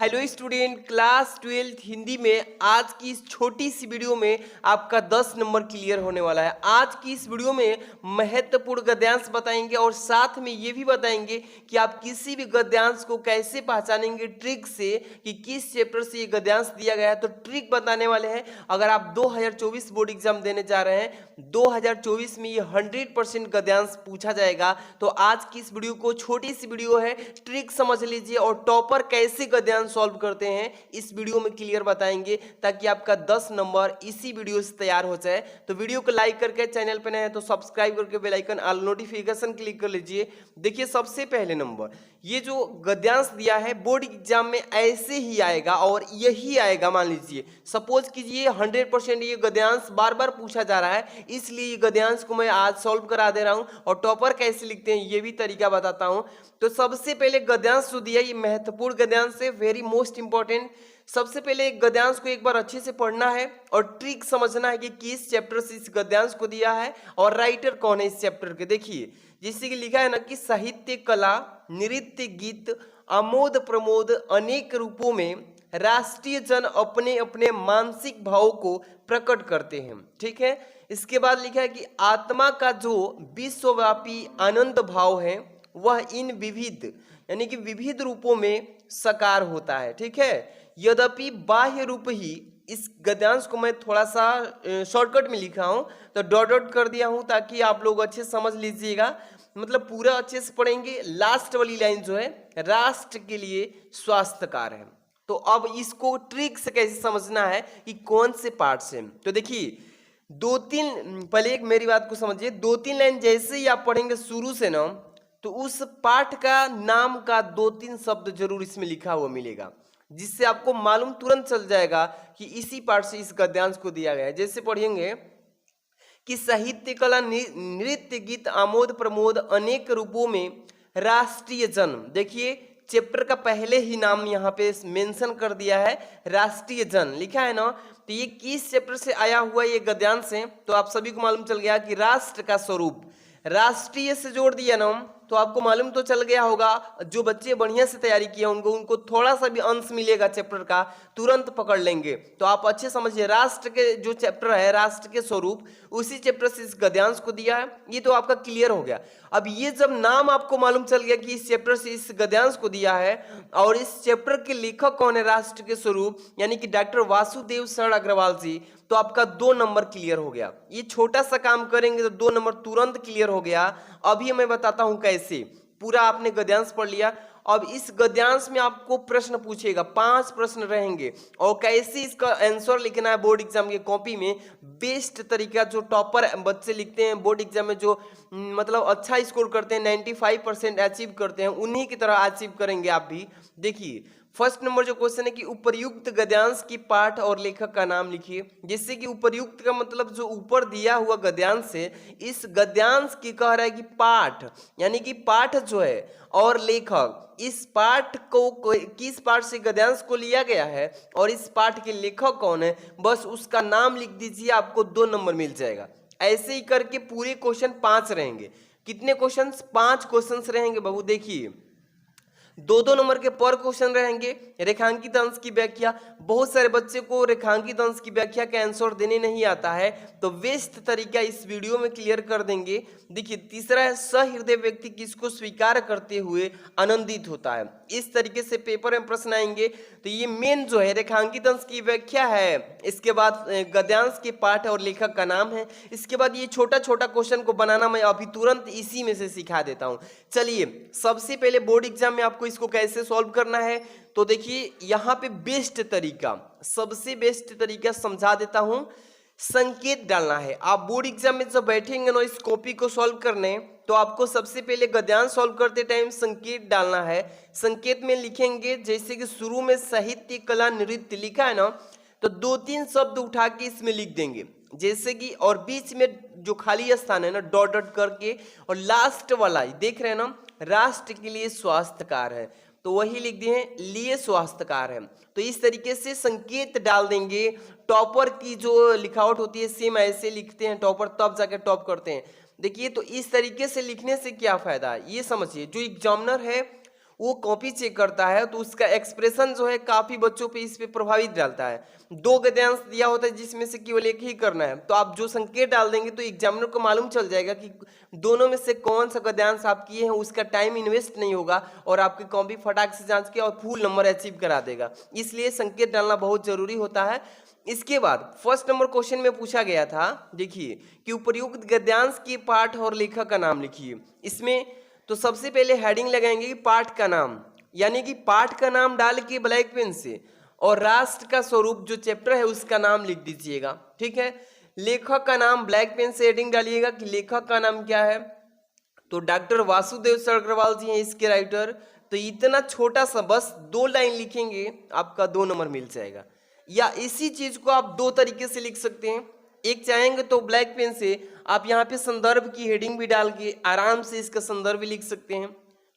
Hello student, class 12 Hindi में आज की इस छोटी सी वीडियो में आपका 10 नंबर क्लियर होने वाला है। आज की इस वीडियो में महत्वपूर्ण गद्यांश बताएंगे और साथ में ये भी बताएंगे कि आप किसी भी गद्यांश को कैसे पहचानेंगे ट्रिक से कि किस चैप्टर से ये गद्यांश दिया गया है। तो ट्रिक बताने वाले हैं। अगर आप 2024 बोर्ड एग्जाम देने जा रहे हैं, 2024 में ये 100% गद्यांश पूछा जाएगा। तो आज की इस वीडियो को, छोटी सी वीडियो है, ट्रिक समझ लीजिए और टॉपर कैसे गद्यांश सॉल्व करते हैं इस वीडियो में क्लियर बताएंगे, ताकि आपका 10 नंबर इसी वीडियो से तैयार हो जाए। तो वीडियो को लाइक करके, चैनल पे नए हैं तो सब्सक्राइब करके bell icon all notification click कर लीजिए। देखिए, सबसे पहले नंबर, ये जो गद्यांश दिया है बोर्ड एग्जाम में ऐसे ही आएगा और यही आएगा। मान लीजिए, सपोज कीजिए 100% ये गद्यांश बार बार पूछा जा रहा है, इसलिए ये गद्यांश को मैं आज सॉल्व करा दे रहा हूं और टॉपर कैसे लिखते हैं ये भी तरीका बताता हूं। तो सबसे पहले गद्यांश जो दिया, ये महत्वपूर्ण गद्यांश है, वेरी मोस्ट इंपॉर्टेंट। सबसे पहले गद्यांश को एक बार अच्छे से पढ़ना है और ट्रिक समझना है कि किस चैप्टर से इस गद्यांश को दिया है और राइटर कौन है इस चैप्टर के। देखिए, जिससे कि लिखा है ना कि साहित्य, कला, नृत्य, गीत, आमोद प्रमोद अनेक रूपों में राष्ट्रीय जन अपने अपने मानसिक भावों को प्रकट करते हैं। ठीक है, इसके बाद लिखा है कि आत्मा का जो विश्वव्यापी आनंद भाव है वह इन विविध यानी कि विविध रूपों में साकार होता है। ठीक है, यद्यपि बाह्य रूप ही, इस गद्यांश को मैं थोड़ा सा शॉर्टकट में लिखा हूं तो डॉट डॉट कर दिया हूं ताकि आप लोग अच्छे समझ लीजिएगा, मतलब पूरा अच्छे से पढ़ेंगे। लास्ट वाली लाइन जो है, राष्ट्र के लिए स्वास्थ्यकार है। तो अब इसको ट्रिक से कैसे समझना है कि कौन से पार्ट से। तो देखिए, दो तीन, पहले एक मेरी बात को समझिए, दो तीन लाइन जैसे ही आप पढ़ेंगे शुरू से ना, तो उस पाठ का नाम का दो तीन शब्द जरूर इसमें लिखा हुआ मिलेगा, जिससे आपको मालूम तुरंत चल जाएगा कि इसी पाठ से इस गद्यांश को दिया गया है। जैसे पढ़ेंगे कि साहित्य, कला, नृत्य, गीत, आमोद प्रमोद अनेक रूपों में राष्ट्रीय जन्म। देखिए, चैप्टर का पहले ही नाम यहाँ पे मेंशन कर दिया है, राष्ट्रीय जन लिखा है ना। तो ये किस चैप्टर से आया हुआ ये गद्यांश है, तो आप सभी को मालूम चल गया कि राष्ट्र का स्वरूप, राष्ट्रीय से जोड़ दिया ना, तो आपको मालूम तो चल गया होगा। जो बच्चे बढ़िया से तैयारी किया उनको थोड़ा सा भी अंश मिलेगा चैप्टर का, तुरंत पकड़ लेंगे। तो आप अच्छे समझिए, राष्ट्र के जो चैप्टर है, राष्ट्र के स्वरूप, उसी चैप्टर से इस गद्यांश को दिया है। ये तो आपका क्लियर हो गया। अब ये जब नाम आपको मालूम चल गया कि इस चैप्टर से इस गद्यांश को दिया है और इस चैप्टर के लेखक कौन है, राष्ट्र के स्वरूप, यानी कि डॉक्टर वासुदेव शरण अग्रवाल जी, तो आपका 2 नंबर क्लियर हो गया। ये छोटा सा काम करेंगे तो 2 नंबर तुरंत क्लियर हो गया। अभी मैं बताता हूं कैसे। पूरा आपने गद्यांश पढ़ लिया, अब इस गद्यांश में आपको प्रश्न पूछेगा, 5 प्रश्न रहेंगे और कैसे इसका आंसर लिखना है बोर्ड एग्जाम की कॉपी में। बेस्ट तरीका जो टॉपर बच्चे लिखते हैं बोर्ड एग्जाम में, जो मतलब अच्छा स्कोर करते हैं, 95% अचीव करते हैं, उन्हीं की तरह अचीव करेंगे आप भी। देखिए, फर्स्ट नंबर जो क्वेश्चन है कि उपर्युक्त गद्यांश की पाठ और लेखक का नाम लिखिए। जिससे कि उपर्युक्त का मतलब जो ऊपर दिया हुआ गद्यांश है, इस गद्यांश की कह रहा है कि पाठ, यानी कि पाठ जो है और लेखक, इस पाठ को किस पाठ से गद्यांश को लिया गया है और इस पाठ के लेखक कौन है, बस उसका नाम लिख दीजिए, आपको 2 नंबर मिल जाएगा। ऐसे ही करके पूरे क्वेश्चन 5 रहेंगे। कितने क्वेश्चन? 5 क्वेश्चन रहेंगे बाबू। देखिए, 2-2 नंबर के पर क्वेश्चन रहेंगे। रेखांकित अंश की व्याख्या, बहुत सारे बच्चे को रेखांकित अंश की व्याख्या का आंसर देने नहीं आता है, तो बेस्ट तरीका इस वीडियो में क्लियर कर देंगे। देखिए, तीसरा है सहृदय व्यक्ति किसको स्वीकार करते हुए आनंदित होता है। इस तरीके से पेपर में प्रश्न आएंगे। तो ये मेन जो है रेखांकित अंश की व्याख्या है, इसके बाद गद्यांश के पाठ और लेखक का नाम है, इसके बाद ये छोटा छोटा क्वेश्चन को बनाना मैं अभी तुरंत इसी में से सिखा देता हूं। चलिए, सबसे पहले बोर्ड एग्जाम में आपको इसको कैसे सॉल्व करना है, तो देखिए यहां पे बेस्ट तरीका, सबसे बेस्ट तरीका समझा देता हूं। संकेत डालना है। आप बोर्ड एग्जाम में जब बैठेंगे ना इस कॉपी को सॉल्व करने, तो आपको सबसे पहले गद्यांश सॉल्व करते टाइम संकेत डालना है। संकेत में लिखेंगे, जैसे कि शुरू में साहित्य, कला, नृत्य लिखा है ना, तो 2-3 शब्द उठा के इसमें लिख देंगे, जैसे कि, और बीच में जो खाली स्थान है ना, डॉट डॉट करके, और लास्ट वाला देख रहे हैं ना, राष्ट्र के लिए स्वास्थ्यकार है, तो वही लिख दिए लिए स्वास्थ्यकार है। तो इस तरीके से संकेत डाल देंगे। टॉपर की जो लिखावट होती है सेम ऐसे लिखते हैं टॉपर, तब जाके टॉप करते हैं। देखिए, तो इस तरीके से लिखने से क्या फायदा है ये समझिए। जो एग्जामिनर है वो कॉपी चेक करता है तो उसका एक्सप्रेशन जो है काफी बच्चों पे इस पे प्रभावित डालता है। 2 गद्यांश दिया होता है जिसमें से केवल एक ही करना है, तो आप जो संकेत डाल देंगे तो एग्जामिनर को मालूम चल जाएगा कि दोनों में से कौन सा गद्यांश आप किए हैं, उसका टाइम इन्वेस्ट नहीं होगा और आपकी कॉपी फटाक से जांच के और फुल नंबर अचीव करा देगा। इसलिए संकेत डालना बहुत जरूरी होता है। इसके बाद फर्स्ट नंबर क्वेश्चन में पूछा गया था, देखिए कि उपर्युक्त गद्यांश के पाठ और लेखक का नाम लिखिए। इसमें तो सबसे पहले हेडिंग लगाएंगे कि पाठ का नाम, यानी कि पाठ का नाम डाल के ब्लैक पेन से और राष्ट्र का स्वरूप जो चैप्टर है उसका नाम लिख दीजिएगा, ठीक है। लेखक का नाम ब्लैक पेन से हेडिंग डालिएगा कि लेखक का नाम क्या है, तो डॉक्टर वासुदेव सरगरवाल जी हैं इसके राइटर। तो इतना छोटा सा बस 2 लाइन लिखेंगे, आपका 2 नंबर मिल जाएगा। या इसी चीज को आप 2 तरीके से लिख सकते हैं। एक चाहेंगे तो ब्लैक पेन से आप यहाँ पे संदर्भ की हेडिंग भी डाल के आराम से इसका संदर्भ भी लिख सकते हैं,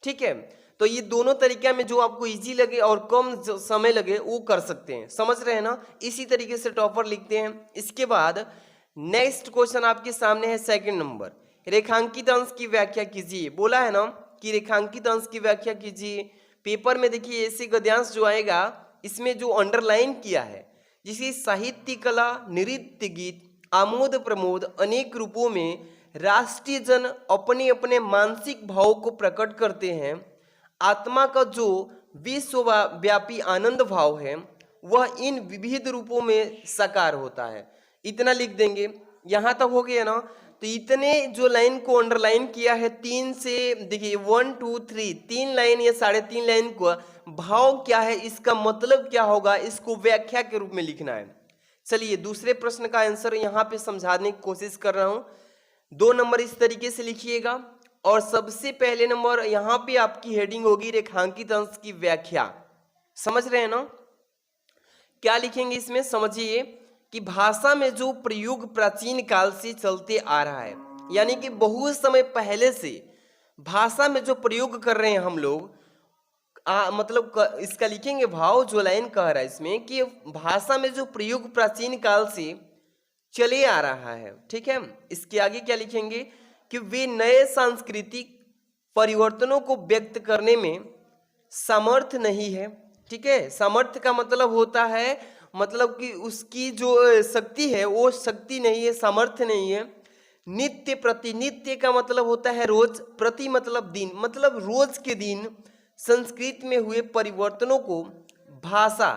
ठीक है। तो ये दोनों तरीके में जो आपको इजी लगे और कम समय लगे वो कर सकते हैं, समझ रहे हैं ना। इसी तरीके से टॉपर लिखते हैं। इसके बाद नेक्स्ट क्वेश्चन आपके सामने है सेकंड नंबर, रेखांकित अंश की व्याख्या कीजिए। बोला है ना कि रेखांकित अंश की व्याख्या कीजिए। पेपर में देखिए ऐसे गद्यांश जो आएगा इसमें जो अंडरलाइन किया है, जिसे साहित्य कला, नृत्य, गीत, आमोद प्रमोद अनेक रूपों में राष्ट्रीय जन अपने अपने मानसिक भावों को प्रकट करते हैं। आत्मा का जो विश्वव्यापी आनंद भाव है वह इन विविध रूपों में साकार होता है। इतना लिख देंगे। यहां तक हो गया ना। तो इतने जो लाइन को अंडरलाइन किया है 3 से, देखिए 1 2 3, 3 लाइन या 3.5 लाइन को भाव क्या है, इसका मतलब क्या होगा, इसको व्याख्या के रूप में लिखना है। चलिए दूसरे प्रश्न का आंसर यहां पे समझाने की कोशिश कर रहा हूं। 2 नंबर इस तरीके से लिखिएगा और सबसे पहले नंबर यहां पे आपकी हेडिंग होगी रेखांकित अंश की व्याख्या। समझ रहे हैं ना। क्या लिखेंगे इसमें, समझिए कि भाषा में जो प्रयोग प्राचीन काल से चलते आ रहा है, यानी कि बहुत समय पहले से भाषा में जो प्रयोग कर रहे हैं हम लोग, मतलब इसका लिखेंगे भाव। जो लाइन कह रहा है इसमें कि भाषा में जो प्रयोग प्राचीन काल से चले आ रहा है, ठीक है। इसके आगे क्या लिखेंगे कि वे नए सांस्कृतिक परिवर्तनों को व्यक्त करने में समर्थ नहीं है, ठीक है। समर्थ का मतलब होता है, मतलब कि उसकी जो शक्ति है वो शक्ति नहीं है, समर्थ नहीं है। नित्य प्रति, नित्य का मतलब होता है रोज, प्रति मतलब दिन, मतलब रोज के दिन संस्कृत में हुए परिवर्तनों को भाषा,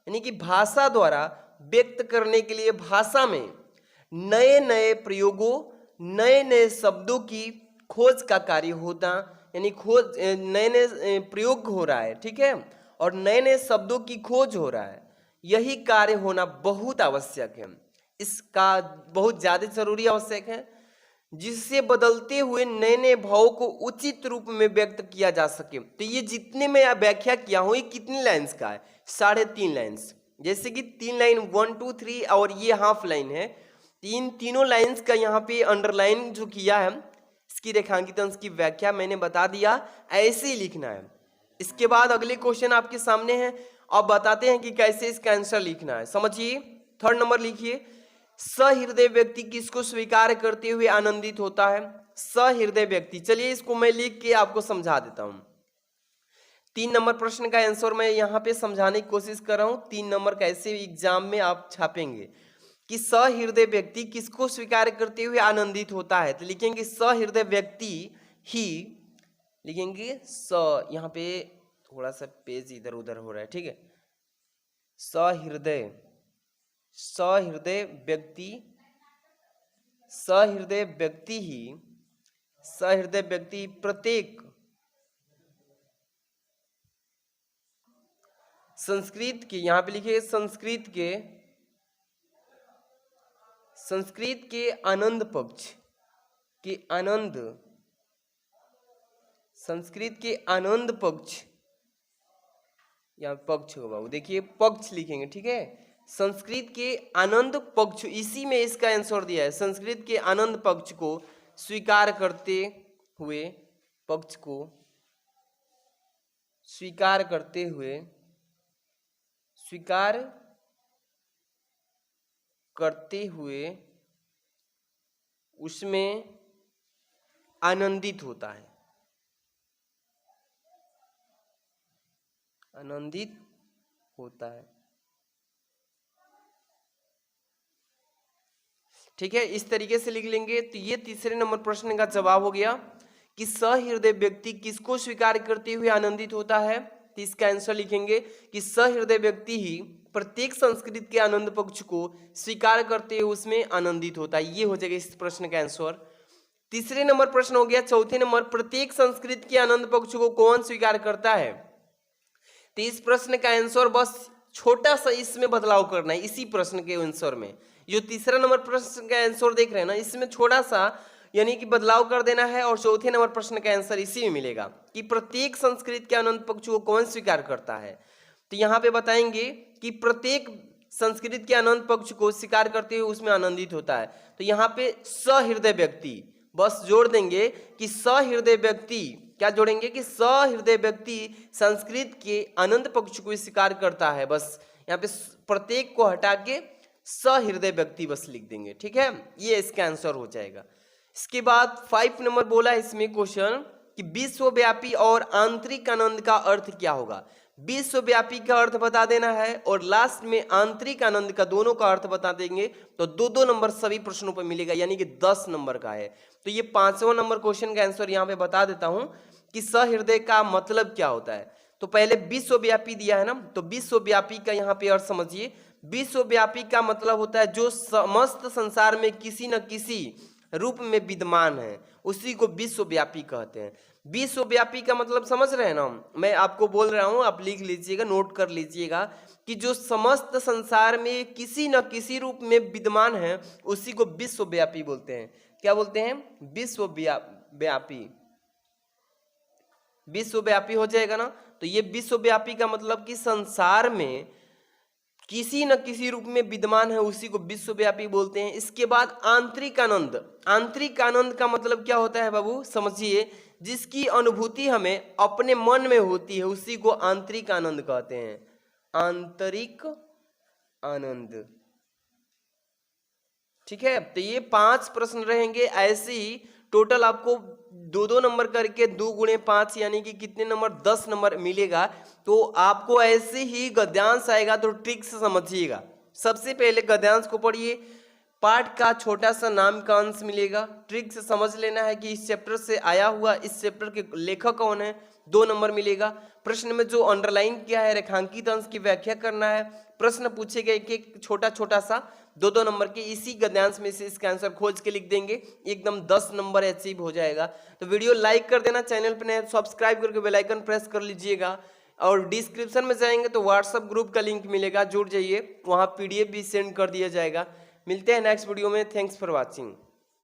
यानी कि भाषा द्वारा व्यक्त करने के लिए भाषा में नए नए प्रयोगों, नए नए शब्दों की खोज का कार्य होता, यानी खोज, नए नए प्रयोग हो रहा है, ठीक है, और नए नए शब्दों की खोज हो रहा है। यही कार्य होना बहुत आवश्यक है, इसका बहुत ज्यादा जरूरी आवश्यक है, जिससे बदलते हुए नए नए भावों को उचित रूप में व्यक्त किया जा सके। तो ये जितने मैं व्याख्या किया हूं ये कितनी लाइन्स का है, 3.5 लाइन्स। जैसे कि 3 लाइन 1 2 3 और ये हाफ लाइन है, तीनों लाइन्स का यहाँ पे अंडरलाइन जो किया है, इसकी रेखांकित अंश की व्याख्या मैंने बता दिया, ऐसे ही लिखना है। इसके बाद अगले क्वेश्चन आपके सामने है, अब बताते हैं कि कैसे इसका आंसर लिखना है। समझिए, थर्ड नंबर लिखिए, सहृदय व्यक्ति किसको स्वीकार करते हुए आनंदित होता है। सहृदय व्यक्ति, चलिए इसको मैं लिख के आपको समझा देता हूं। 3 नंबर प्रश्न का आंसर मैं यहाँ पे समझाने की कोशिश कर रहा हूं। 3 नंबर कैसे एग्जाम में आप छापेंगे कि सहृदय व्यक्ति किसको स्वीकार करते हुए आनंदित होता है, तो लिखेंगे सहृदय व्यक्ति ही, लिखेंगे यहाँ पे थोड़ा सा पेज इधर उधर हो रहा है, ठीक है। सहृदय, सहृदय व्यक्ति, सहृदय व्यक्ति ही, सहृदय व्यक्ति प्रत्येक संस्कृत के, यहां पे लिखिए संस्कृत के आनंद पक्ष के आनंद, संस्कृत के आनंद पक्ष, यहाँ पक्ष होगा वो, देखिए पक्ष लिखेंगे, ठीक है। संस्कृत के आनंद पक्ष, इसी में इसका आंसर दिया है। संस्कृत के आनंद पक्ष को स्वीकार करते हुए, पक्ष को स्वीकार करते हुए, स्वीकार करते हुए उसमें आनंदित होता है। आनंदित होता है। ठीक है, इस तरीके से लिख लेंगे। तो ये तीसरे नंबर प्रश्न का जवाब हो गया कि सहृदय व्यक्ति किसको स्वीकार करते हुए आनंदित होता है। तो इसका आंसर लिखेंगे कि सहृदय व्यक्ति ही प्रत्येक संस्कृति के आनंद पक्ष को स्वीकार करते हुए उसमें आनंदित होता है। ये हो जाएगा इस प्रश्न का आंसर। तीसरे नंबर प्रश्न हो गया, चौथे नंबर, प्रत्येक संस्कृति के आनंद पक्ष को कौन स्वीकार करता है। तो इस प्रश्न का आंसर बस छोटा सा इसमें बदलाव करना है। इसी प्रश्न के आंसर में जो तीसरा नंबर प्रश्न का आंसर देख रहे हैं ना, इसमें छोटा सा यानी कि बदलाव कर देना है और चौथे नंबर प्रश्न का आंसर इसी में मिलेगा कि प्रत्येक संस्कृति के आनंद पक्ष को कौन स्वीकार करता है। तो यहाँ पे बताएंगे कि प्रत्येक संस्कृति के आनंद पक्ष को स्वीकार करते हुए उसमें आनंदित होता है। तो यहाँ पे सहृदय व्यक्ति बस जोड़ देंगे कि सहृदय व्यक्ति, क्या जोड़ेंगे कि सहृदय व्यक्ति संस्कृत के आनंद पक्ष को स्वीकार करता है। बस यहाँ पे प्रत्येक को हटा के सहृदय व्यक्ति बस लिख देंगे। ठीक है, ये इसका आंसर हो जाएगा। इसके बाद 5 नंबर बोला इसमें क्वेश्चन कि विश्वव्यापी और आंतरिक आनंद का अर्थ क्या होगा। विश्वव्यापी का अर्थ बता देना है और लास्ट में आंतरिक आनंद का, दोनों का अर्थ बता देंगे। तो 2-2 नंबर सभी प्रश्नों पर मिलेगा, यानी कि 10 नंबर का है। तो ये 5वां नंबर क्वेश्चन का आंसर यहाँ पे बता देता हूं कि सहृदय का मतलब क्या होता है। तो पहले विश्वव्यापी दिया है ना, तो विश्वव्यापी का यहाँ पे अर्थ समझिए। विश्वव्यापी का मतलब होता है जो समस्त संसार में किसी न किसी रूप में विद्यमान है, उसी को विश्वव्यापी कहते हैं। विश्वव्यापी का मतलब समझ रहे हैं ना, मैं आपको बोल रहा हूं, आप लिख लीजिएगा, नोट कर लीजिएगा कि जो समस्त संसार में किसी न किसी रूप में विद्यमान है उसी को विश्वव्यापी बोलते हैं। क्या बोलते हैं? विश्वव्यापी। विश्वव्यापी हो जाएगा ना। तो ये विश्वव्यापी का मतलब कि संसार में किसी न किसी रूप में विद्यमान है उसी को विश्वव्यापी बोलते हैं। इसके बाद आंतरिक आनंद। आंतरिक आनंद का मतलब क्या होता है बाबू, समझिए, जिसकी अनुभूति हमें अपने मन में होती है उसी को आंतरिक आनंद कहते हैं। आंतरिक आनंद। ठीक है, तो ये 5 प्रश्न रहेंगे। ऐसे ही टोटल आपको 2-2 नंबर करके 2 गुणे 5 यानी कि कितने नंबर, 10 नंबर मिलेगा। तो आपको ऐसे ही गद्यांश आएगा तो ट्रिक से समझिएगा। सबसे पहले गद्यांश को पढ़िए, पाठ का छोटा सा नाम का अंश मिलेगा। ट्रिक से समझ लेना है कि इस चैप्टर से आया हुआ, इस चैप्टर के लेखक कौन है, 2 नंबर मिलेगा। प्रश्न में जो अंडरलाइन किया है रेखांकित अंश की व्याख्या करना है। प्रश्न पूछे गए एक छोटा छोटा सा 2-2 नंबर के, इसी गद्यांश में से इसका आंसर खोज के लिख देंगे, एकदम 10 नंबर अचीव हो जाएगा। तो वीडियो लाइक कर देना, चैनल पर नए सब्सक्राइब करके बेल आइकन प्रेस कर लीजिएगा। और डिस्क्रिप्शन में जाएंगे तो व्हाट्सएप ग्रुप का लिंक मिलेगा, जुड़ जाइए, वहाँ PDF भी सेंड कर दिया जाएगा। मिलते हैं नेक्स्ट वीडियो में। Thanks for watching.